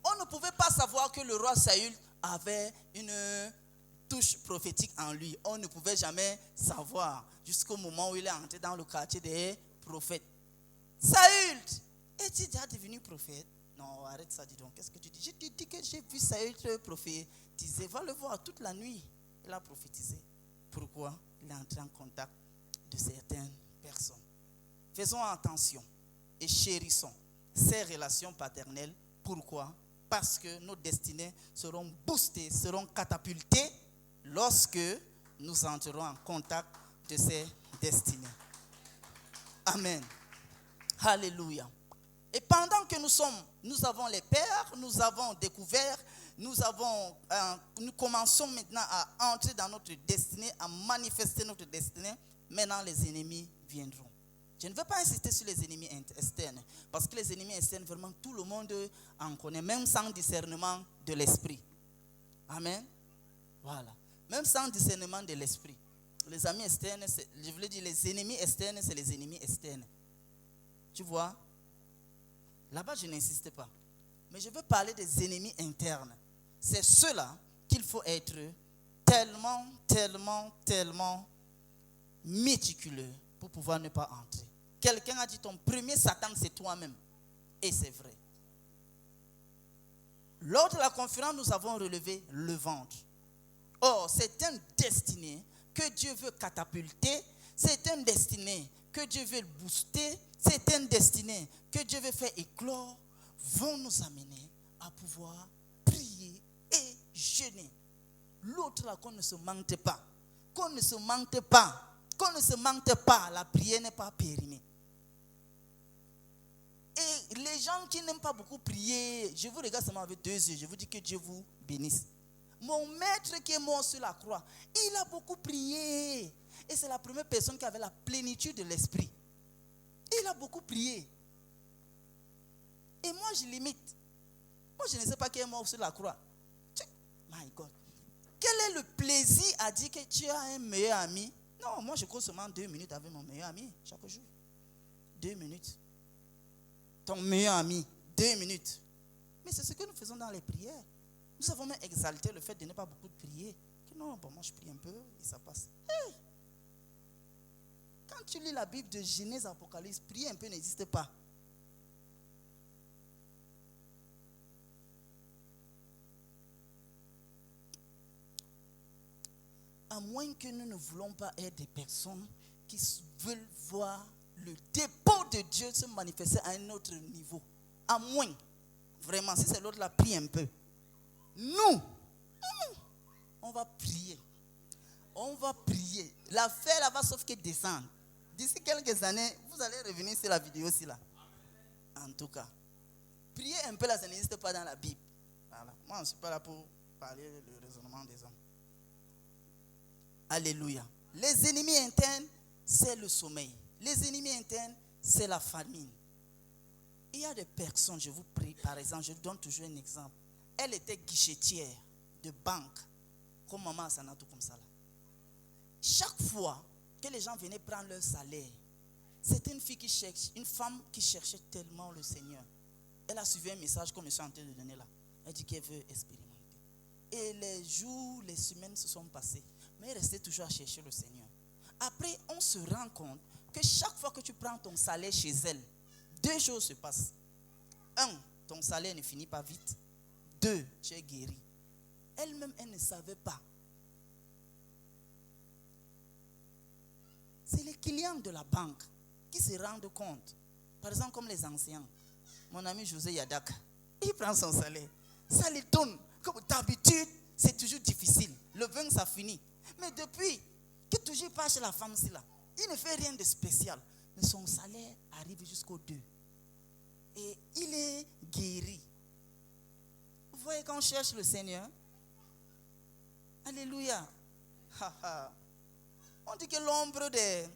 On ne pouvait pas savoir que le roi Saül avait une touche prophétique en lui. On ne pouvait jamais savoir jusqu'au moment où il est entré dans le quartier des prophètes. Saül, es-tu déjà devenu prophète? Non, arrête ça, dis donc. Qu'est-ce que tu dis? Je te dis que j'ai vu Saül prophétiser. Va le voir toute la nuit. Il a prophétisé. Pourquoi? Il est entré en contact de certaines personnes. Faisons attention et chérissons ces relations paternelles. Pourquoi? Parce que nos destinées seront boostées, seront catapultées lorsque nous entrerons en contact de ces destinées. Amen. Alléluia. Et pendant que nous avons les pères, nous avons découvert, nous commençons maintenant à entrer dans notre destinée, à manifester notre destinée. Maintenant, les ennemis viendront. Je ne veux pas insister sur les ennemis externes, parce que les ennemis externes, vraiment, tout le monde en connaît, même sans discernement de l'esprit. Amen. Voilà. Même sans discernement de l'esprit. Les amis externes, je voulais dire, les ennemis externes, c'est les ennemis externes. Tu vois? Là-bas, je n'insiste pas. Mais je veux parler des ennemis internes. C'est ceux-là qu'il faut être tellement méticuleux pour pouvoir ne pas entrer. Quelqu'un a dit, ton premier Satan, c'est toi-même. Et c'est vrai. Lors de la conférence, nous avons relevé le ventre. Or, c'est une destinée que Dieu veut catapulter. C'est une destinée que Dieu veut booster. C'est une destinée que Dieu veut faire éclore. Vont nous amener à pouvoir prier et jeûner. L'autre là, qu'on ne se mente pas. Qu'on ne se mente pas. Qu'on ne se mente pas. La prière n'est pas périmée. Et les gens qui n'aiment pas beaucoup prier, je vous regarde seulement avec 2 yeux, je vous dis que Dieu vous bénisse. Mon maître qui est mort sur la croix, il a beaucoup prié. Et c'est la première personne qui avait la plénitude de l'esprit. Il a beaucoup prié. Et moi, je limite. Moi, je ne sais pas qui est mort sur la croix. My God. Quel est le plaisir à dire que tu as un meilleur ami? Non, moi, je cours seulement 2 minutes avec mon meilleur ami chaque jour. 2 minutes. Ton meilleur ami, 2 minutes. Mais c'est ce que nous faisons dans les prières. Nous avons même exalté le fait de ne pas beaucoup prier. Que non, bon, moi je prie un peu et ça passe. Hey! Quand tu lis la Bible de Genèse, Apocalypse, prier un peu n'existe pas. À moins que nous ne voulons pas être des personnes qui veulent voir le dépôt de Dieu se manifester à un autre niveau. À moins, vraiment, si c'est l'autre là, prie un peu. Nous, on va prier. On va prier. L'affaire là va sauf que descendre. D'ici quelques années, vous allez revenir sur la vidéo aussi là. En tout cas, prier un peu là, ça n'existe pas dans la Bible. Voilà. Moi, je ne suis pas là pour parler le raisonnement des hommes. Alléluia. Les ennemis internes, c'est le sommeil. Les ennemis internes, c'est la famine. Et Il y a des personnes, je vous prie, par exemple, je vous donne toujours un exemple. Elle était guichetière de banque, comme maman Sanatou comme ça là. Chaque fois que les gens venaient prendre leur salaire, c'était une fille qui cherche, une femme qui cherchait tellement le Seigneur. Elle a suivi un message comme je suis en train de donner là. Elle dit qu'elle veut expérimenter. Et les jours, les semaines se sont passées. Mais elle restait toujours à chercher le Seigneur. Après, on se rend compte que chaque fois que tu prends ton salaire chez elle, 2 choses se passent. 1, ton salaire ne finit pas vite. 2, tu es guéri. Elle-même, elle ne savait pas. C'est les clients de la banque qui se rendent compte. Par exemple, comme les anciens. Mon ami José Yadak, il prend son salaire. Ça lui donne. Comme d'habitude, c'est toujours difficile. Le 20, ça finit. Mais depuis que toujours pas chez la femme, là, il ne fait rien de spécial. Mais son salaire arrive jusqu'au 2. Et il est guéri. Vous voyez quand on cherche le Seigneur? Alléluia. On dit que l'ombre des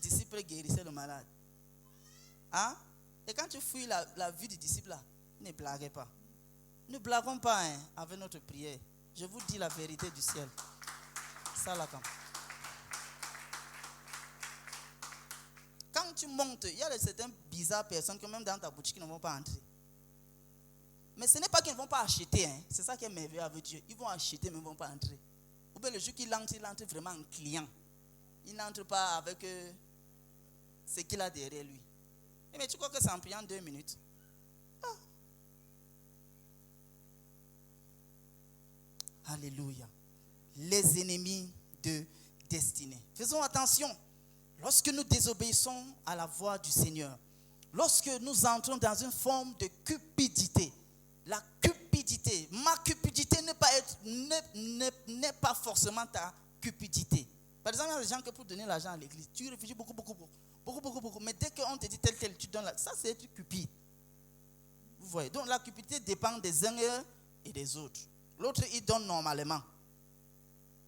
disciples guérissait le malade. Hein? Et quand tu fouilles la vie du disciple là, ne blaguez pas. Ne blaguons pas avec notre prière. Je vous dis la vérité du ciel. Ça là quand tu montes, il y a certaines bizarres personnes que même dans ta boutique qui ne vont pas entrer. Mais ce n'est pas qu'ils ne vont pas acheter. C'est ça qui est merveilleux avec Dieu. Ils vont acheter mais ils ne vont pas entrer. Ou bien le jour qu'il entre, il entre vraiment en client. Il n'entre pas avec ce qu'il a derrière lui. Mais tu crois que c'est en priant 2 minutes? Alléluia. Les ennemis de destinée. Faisons attention. Lorsque nous désobéissons à la voix du Seigneur, lorsque nous entrons dans une forme de cupidité, la cupidité, ma cupidité n'est pas forcément ta cupidité. Par exemple, il y a des gens qui pour donner l'argent à l'église, tu réfléchis beaucoup. Mais dès qu'on te dit tel, tu donnes ça, c'est être cupide. Vous voyez, donc la cupidité dépend des uns et des autres. L'autre, il donne normalement.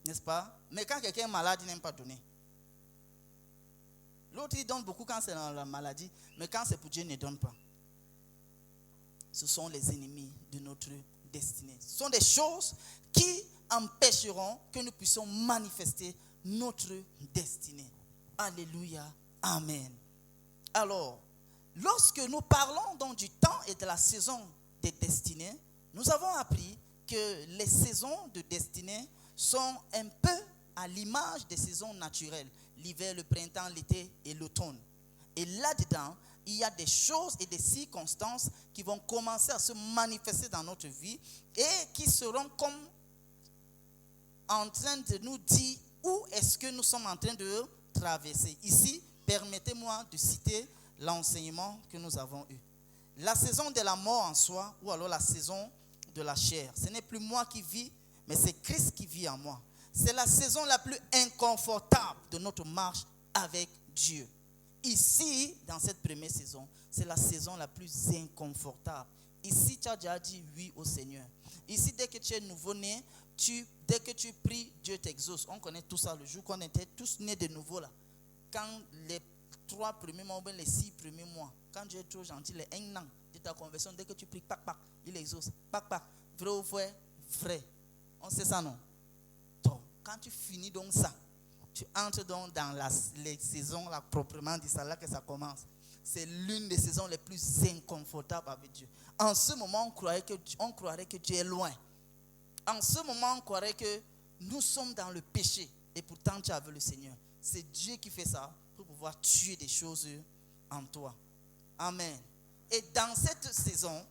N'est-ce pas? Mais quand quelqu'un est malade, il n'aime pas donner. L'autre, il donne beaucoup quand c'est dans la maladie, mais quand c'est pour Dieu, il ne donne pas. Ce sont les ennemis de notre destinée. Ce sont des choses qui empêcheront que nous puissions manifester notre destinée. Alléluia. Amen. Alors, lorsque nous parlons donc du temps et de la saison des destinées, nous avons appris que les saisons de destinée sont un peu à l'image des saisons naturelles. L'hiver, le printemps, l'été et l'automne. Et là-dedans, il y a des choses et des circonstances qui vont commencer à se manifester dans notre vie et qui seront comme en train de nous dire où est-ce que nous sommes en train de traverser. Ici, permettez-moi de citer l'enseignement que nous avons eu. La saison de la mort en soi, ou alors la saison de la chair. Ce n'est plus moi qui vis, mais c'est Christ qui vit en moi. C'est la saison la plus inconfortable de notre marche avec Dieu. Ici, dans cette première saison, c'est la saison la plus inconfortable. Ici, tu as déjà dit oui au Seigneur. Ici, dès que tu es nouveau-né, dès que tu pries, Dieu t'exauce. On connaît tout ça, le jour qu'on était tous nés de nouveau là. Quand les 3 premiers mois, ou bien les 6 premiers mois, quand Dieu est trop gentil, les 1 an de ta conversion, dès que tu pries, pac, il exauce. Pac, vrai ou vrai? Vrai. On sait ça, non? Donc, quand tu finis donc ça, tu entres donc dans les saisons là, proprement dit, ça là que ça commence. C'est l'une des saisons les plus inconfortables avec Dieu. En ce moment, on croirait que Dieu est loin. En ce moment, on croirait que nous sommes dans le péché. Et pourtant, tu as vu le Seigneur. C'est Dieu qui fait ça pour pouvoir tuer des choses en toi. Amen. Et dans cette saison,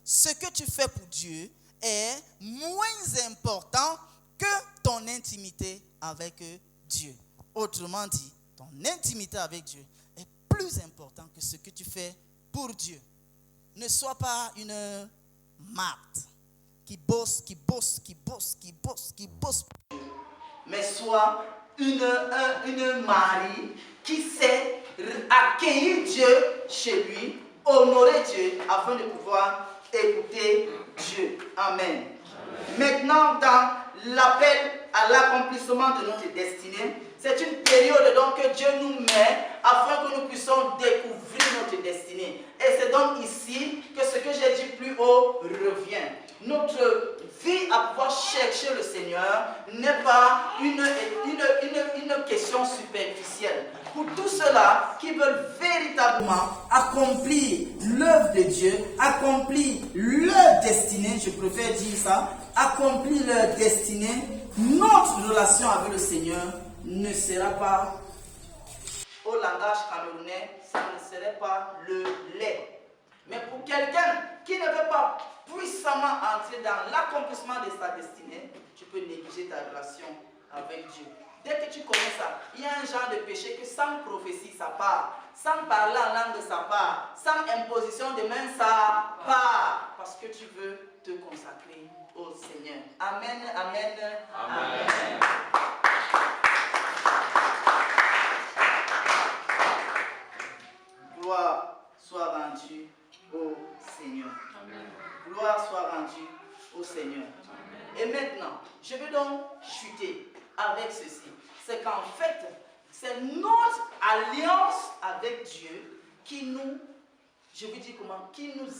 ce que tu fais pour Dieu est moins important que ton intimité avec Dieu. Autrement dit, ton intimité avec Dieu est plus important que ce que tu fais pour Dieu. Ne sois pas une Marthe qui bosse, mais sois une Marie qui sait accueillir Dieu chez lui, honorer Dieu afin de pouvoir écouter Dieu. Amen. Maintenant, dans l'appel à l'accomplissement de notre destinée, C'est une période donc que Dieu nous met afin que nous puissions découvrir notre destinée. Et c'est donc ici que ce que j'ai dit plus haut revient. Notre vie à pouvoir chercher le Seigneur n'est pas une question superficielle. Pour tous ceux-là qui veulent véritablement accomplir l'œuvre de Dieu, accomplir leur destinée, je préfère dire ça, accomplir leur destinée, notre relation avec le Seigneur ne sera pas, au langage camerounais, ça ne serait pas le lait. Mais pour quelqu'un qui ne veut pas puissamment entrer dans l'accomplissement de sa destinée, tu peux négliger ta relation avec Dieu. Dès que tu connais ça, il y a un genre de péché que sans prophétie ça part, sans parler en langue ça part, sans imposition de main ça part, parce que tu veux te consacrer au Seigneur. Amen, amen, amen. Amen. Gloire soit rendue au Seigneur. Amen. Gloire soit rendue au Seigneur. Amen. Et maintenant, je vais donc chuter avec ceci. C'est qu'en fait, c'est notre alliance avec Dieu qui nous, je veux dire comment, qui nous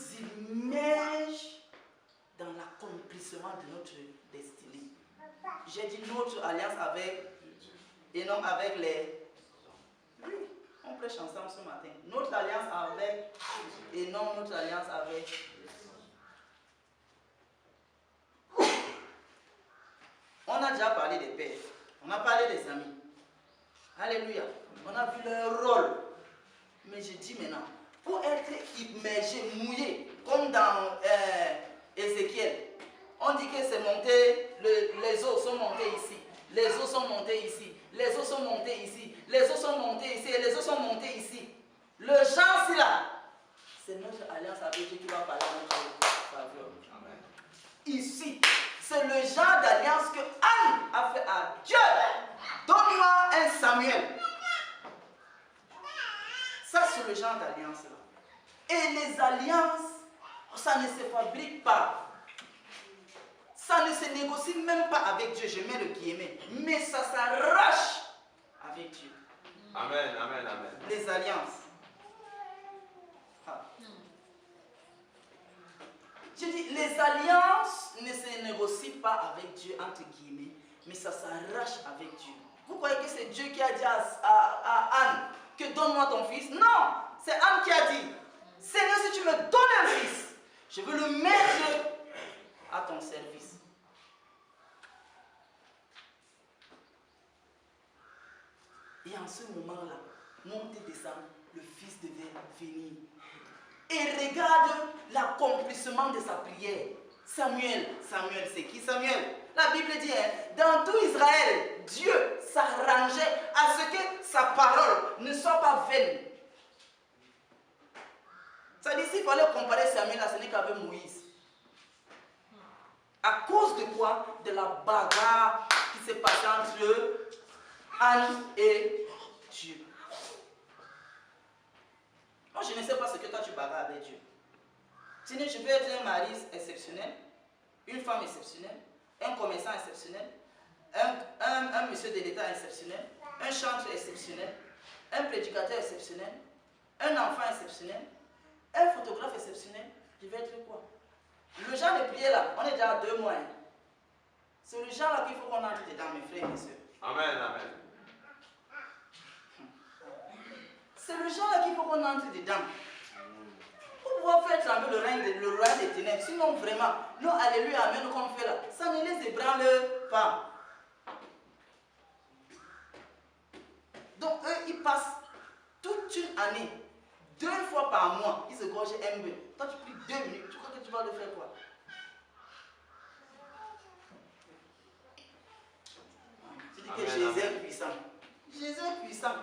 immerge dans l'accomplissement de notre destinée. J'ai dit notre alliance avec, et non avec les... Oui, on prêche ensemble ce matin. Notre alliance avec, et non notre alliance avec... On a déjà parlé des pères, on a parlé des amis. Alléluia. On a vu leur rôle. Mais je dis maintenant, pour être immergé, mouillé, comme dans Ézéchiel, on dit que c'est monté, les eaux sont montées ici, les eaux sont montées ici, les eaux sont montées ici, les eaux sont montées ici, et les eaux sont montées ici. Le genre, c'est là. C'est notre alliance avec Dieu qui va parler à notre faveur. Ici, c'est le genre d'alliance que Anne a fait à Dieu. Donne-moi un Samuel. Ça, c'est le genre d'alliance-là. Et les alliances, ça ne se fabrique pas. Ça ne se négocie même pas avec Dieu. Je mets le guillemets. Mais ça s'arrache avec Dieu. Amen, amen, amen. Les alliances. Je dis, les alliances ne se négocient pas avec Dieu, entre guillemets, mais ça s'arrache avec Dieu. Vous croyez que c'est Dieu qui a dit à Anne que donne-moi ton fils? Non, c'est Anne qui a dit, Seigneur, si tu me donnes un fils, je veux le mettre à ton service. Et en ce moment-là, monte et descend, le fils devait venir. Et regarde l'accomplissement de sa prière. Samuel, c'est qui Samuel? La Bible dit, dans tout Israël, Dieu s'arrangeait à ce que sa parole ne soit pas vaine. Ça dit, s'il fallait comparer Samuel à ce n'est qu'avec Moïse. À cause de quoi? De la bagarre qui s'est passée entre Anne et Dieu. Moi, je ne sais pas ce que toi tu bagarres avec Dieu. Sinon, je peux être un mari exceptionnel, une femme exceptionnelle, un commerçant exceptionnel, un monsieur de l'État exceptionnel, un chanteur exceptionnel, un prédicateur exceptionnel, un enfant exceptionnel, un photographe exceptionnel. Je vais être quoi? Le genre de prière là, on est déjà à 2 mois. C'est le genre là qu'il faut qu'on entre dedans, mes frères et mes soeurs. Amen, amen. C'est le genre là qu'il faut qu'on entre dedans. Pour pouvoir faire trembler le roi des ténèbres. Sinon, vraiment, nous, alléluia, amen, comme on fait là, ça ne les ébranle pas. Donc, eux, ils passent toute une année, 2 fois par mois, ils se gorgent un peu. Toi, tu pries 2 minutes, tu crois que tu vas le faire quoi? Tu dis que Jésus est puissant. Jésus est puissant.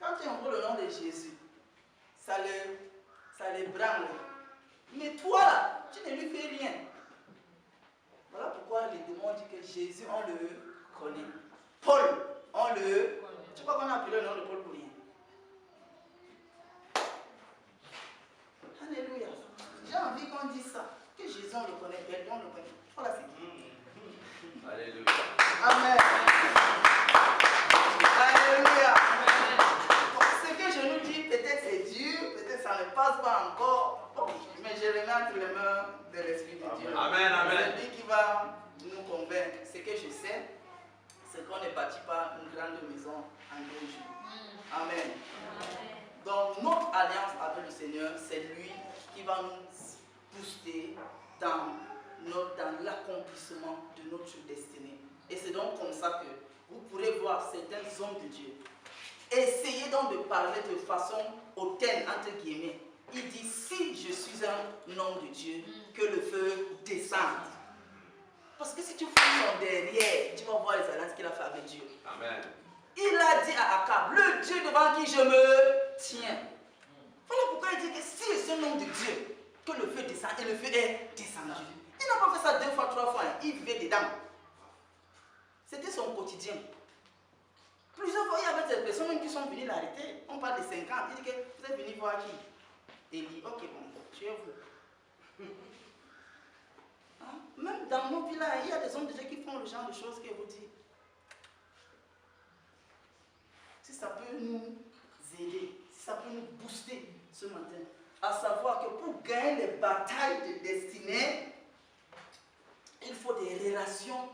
Quand tu envoies le nom de Jésus, ça les branle. Mais toi là, tu ne lui fais rien. Voilà pourquoi les démons disent que Jésus, on le connaît. Paul, on le... Tu crois qu'on a appelé le nom de Paul pour rien? Alléluia. J'ai envie qu'on dise ça. Que Jésus, on le connaît, on le connaît. Voilà, c'est qui. Alléluia. Amen. Alléluia. passe pas encore, bon, mais je remets entre les mains de l'Esprit de Dieu. Amen, amen. C'est lui qui va nous convaincre. Ce que je sais, c'est qu'on ne bâtit pas une grande maison en 2 jours. Amen. Donc notre alliance avec le Seigneur, c'est lui qui va nous booster dans l'accomplissement de notre destinée. Et c'est donc comme ça que vous pourrez voir certains hommes de Dieu. Essayez donc de parler de façon hautaine, entre guillemets. Il dit, si je suis un homme de Dieu, que le feu descende. Parce que si tu fous son derrière, tu vas voir les alliances qu'il a fait avec Dieu. Amen. Il a dit à Akab, le Dieu devant qui je me tiens. Voilà pourquoi il dit que si je suis un homme de Dieu, que le feu descend, et le feu est descendu. Il n'a pas fait ça 2 fois, 3 fois, hein. Il vivait dedans. C'était son quotidien. Plusieurs fois, il y avait des personnes qui sont venues l'arrêter. On parle de 50. Il dit que vous êtes venu voir qui? Et il dit, ok, bon, tu es vous. Hein? Même dans nos villages, il y a des hommes de Dieu qui font le genre de choses que vous dites. Si ça peut nous aider, si ça peut nous booster ce matin, à savoir que pour gagner les batailles de destinée, il faut des relations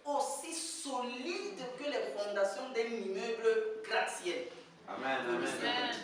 aussi solides que les fondations d'un immeuble gratte-ciel. Amen, amen.